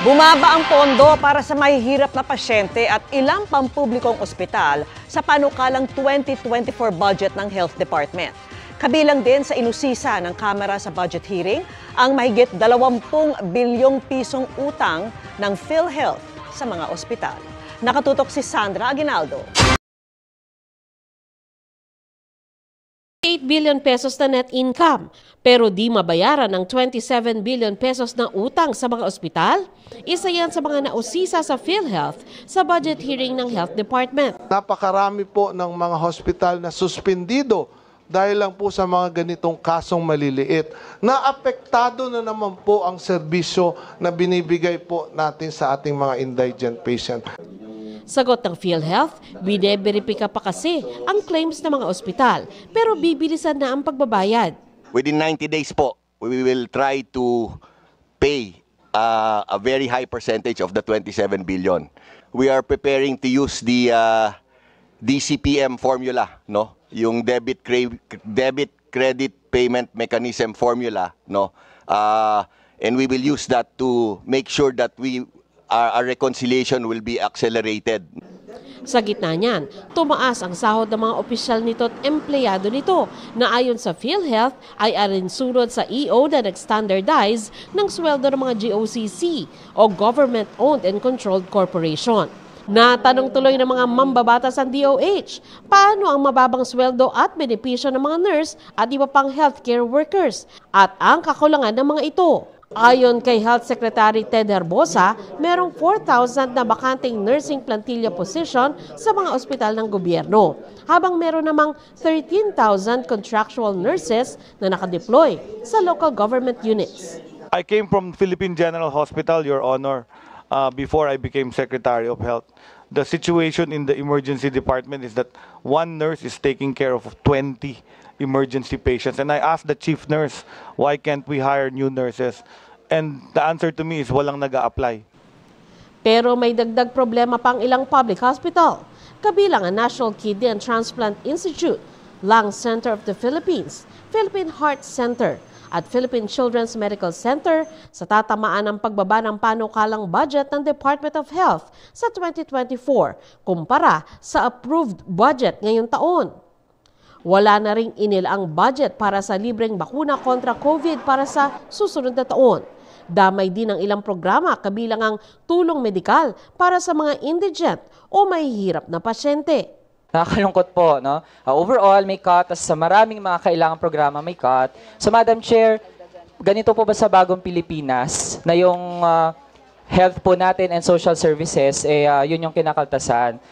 Bumaba ang pondo para sa mahihirap na pasyente at ilang pampublikong ospital sa panukalang 2024 budget ng Health Department. Kabilang din sa inusisa ng Kamara sa budget hearing ang mahigit 20 bilyong pisong utang ng PhilHealth sa mga ospital. Nakatutok si Sandra Aguinaldo. 8 billion pesos na net income pero di mabayaran ng 27 billion pesos na utang sa mga ospital? Isa yan sa mga nausisa sa PhilHealth sa budget hearing ng Health Department. Napakarami po ng mga hospital na suspendido dahil lang po sa mga ganitong kasong maliliit. Naapektado na naman po ang serbisyo na binibigay po natin sa ating mga indigent patient. Sagot ng PhilHealth, bine-verifika pa kasi ang claims ng mga ospital pero bibilisan na ang pagbabayad. Within 90 days po, we will try to pay a very high percentage of the 27 billion. We are preparing to use the DCPM formula, no? Yung debit credit payment mechanism formula, no? And we will use that to make sure that our reconciliation will be accelerated. Sa gitna niyan, tumaas ang sahod ng mga opisyal nito at empleyado nito na ayon sa PhilHealth ay alinsunod sa EO na nag-standardize ng sweldo ng mga GOCC o Government-Owned and Controlled Corporation. Natanong tuloy ng mga mambabatas ang DOH, paano ang mababang sweldo at benepisyo ng mga nurse at iba pang healthcare workers at ang kakulangan ng mga ito. Ayon kay Health Secretary Ted Herbosa, merong 4,000 na bakanting nursing plantilla position sa mga ospital ng gobyerno, habang meron namang 13,000 contractual nurses na nakadeploy sa local government units. I came from Philippine General Hospital, Your Honor, before I became Secretary of Health. The situation in the emergency department is that one nurse is taking care of 20 emergency patients. And I asked the chief nurse, why can't we hire new nurses? And the answer to me is walang nag-a-apply. Pero may dagdag problema pang ilang public hospital, kabilang ang National Kidney and Transplant Institute, Lung Center of the Philippines, Philippine Heart Center, at Philippine Children's Medical Center sa tatamaan ng pagbaba ng panukalang budget ng Department of Health sa 2024 kumpara sa approved budget ngayong taon. Wala na ring inilaang budget para sa libreng bakuna kontra COVID para sa susunod na taon. Damay din ang ilang programa kabilang ang tulong medikal para sa mga indigent o mahihirap na pasyente. Nakakalungkot po, no? Overall, may cut. Sa maraming mga kailangang programa, may cut. So, Madam Chair, ganito po ba sa bagong Pilipinas na yung health po natin and social services, yun yung kinakaltasan?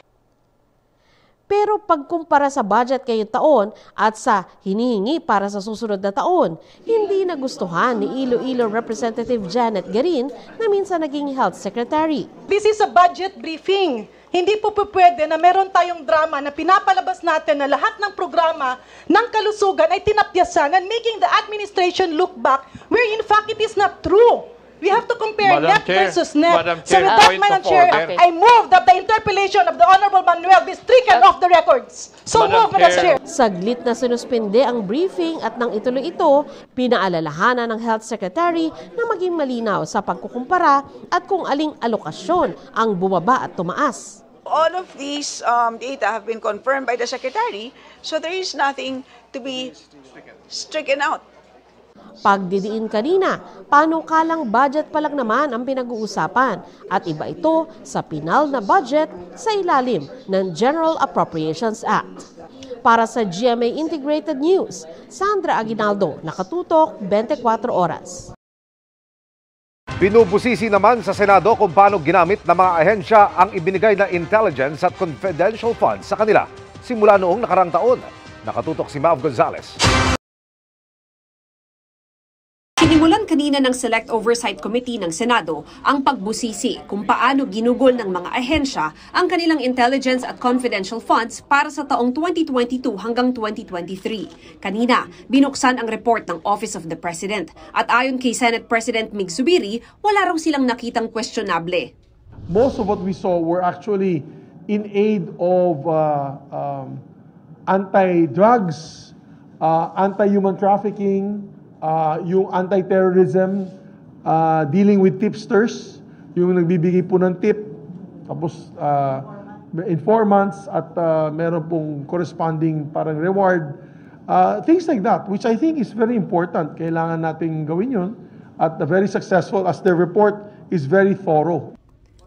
Pero pagkumpara sa budget ngayong taon at sa hinihingi para sa susunod na taon, hindi nagustuhan ni Iloilo Representative Janet Garin na minsan naging Health Secretary. This is a budget briefing. Hindi po pwede na meron tayong drama na pinapalabas natin na lahat ng programa ng kalusugan ay tinapyasan and making the administration look back where in fact it is not true. We have to compare net versus net. So with that, Madam Chair, I move that the interpellation of the Honorable Manuel be stricken off the records. So move, Madam Chair. Saglit na sinuspende ang briefing at nang ituloy ito, pinaalalahanan ng Health Secretary na maging malinaw sa pagkukumpara at kung aling alokasyon ang bumaba at tumaas. All of these data have been confirmed by the Secretary, so there is nothing to be stricken out. Pagdidiin kanina, panukalang budget pa lang naman ang pinag-uusapan at iba ito sa pinal na budget sa ilalim ng General Appropriations Act. Para sa GMA Integrated News, Sandra Aguinaldo, nakatutok 24 oras. Binubusisi naman sa Senado kung paano ginamit ng mga ahensya ang ibinigay na intelligence at confidential funds sa kanila simula noong nakarang taon. Nakatutok si Mav Gonzalez. Sinimulan kanina ng Select Oversight Committee ng Senado ang pagbusisi kung paano ginugol ng mga ahensya ang kanilang intelligence at confidential funds para sa taong 2022 hanggang 2023. Kanina, binuksan ang report ng Office of the President at ayon kay Senate President Mig Zubiri, wala raw silang nakitang questionable. Most of what we saw were actually in aid of anti-drugs, anti-human trafficking, yung anti-terrorism, dealing with tipsters, yung nagbibigay po ng tip, tapos informants at meron pong corresponding parang reward. Things like that, which I think is very important. Kailangan nating gawin yun at very successful as the report is very thorough.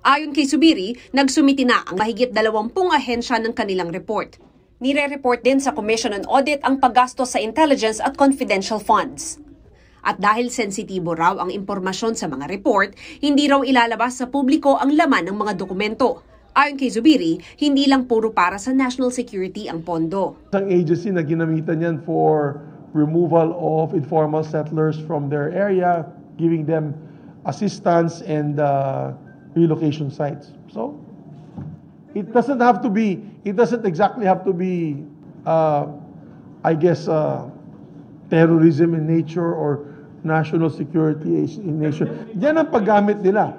Ayon kay Zubiri, nagsumiti na ang mahigit 20 ahensya ng kanilang report. Nire-report din sa Commission on Audit ang paggastos sa intelligence at confidential funds. At dahil sensitibo raw ang impormasyon sa mga report, hindi raw ilalabas sa publiko ang laman ng mga dokumento. Ayon kay Zubiri, hindi lang puro para sa national security ang pondo. Isang agency na ginamitan yan for removal of informal settlers from their area, giving them assistance and relocation sites. So, it doesn't exactly have to be, terrorism in nature or national security in nature. Yan ang paggamit nila.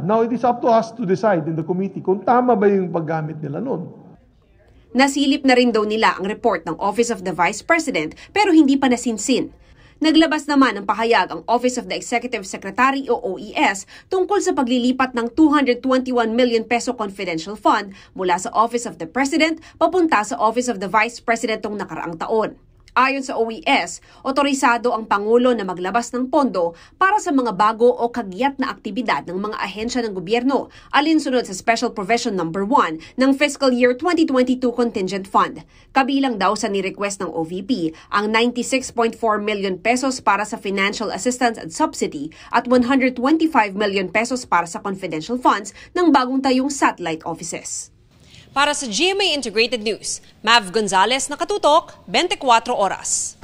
Now, it is up to us to decide in the committee kung tama ba yung paggamit nila nun. Nasilip na rin daw nila ang report ng Office of the Vice President pero hindi pa nasinsin. Naglabas naman ng pahayag ang Office of the Executive Secretary o OES tungkol sa paglilipat ng 221 million peso confidential fund mula sa Office of the President papunta sa Office of the Vice President tong nakaraang taon. Ayon sa OES, otorisado ang Pangulo na maglabas ng pondo para sa mga bago o kagyat na aktibidad ng mga ahensya ng gobyerno, alinsunod sa Special Provision No. 1 ng Fiscal Year 2022 Contingent Fund. Kabilang daw sa ni-request ng OVP ang 96.4 million pesos para sa financial assistance and subsidy at 125 million pesos para sa confidential funds ng bagong tayong satellite offices. Para sa GMA Integrated News, Mav Gonzalez, nakatutok, 24 oras.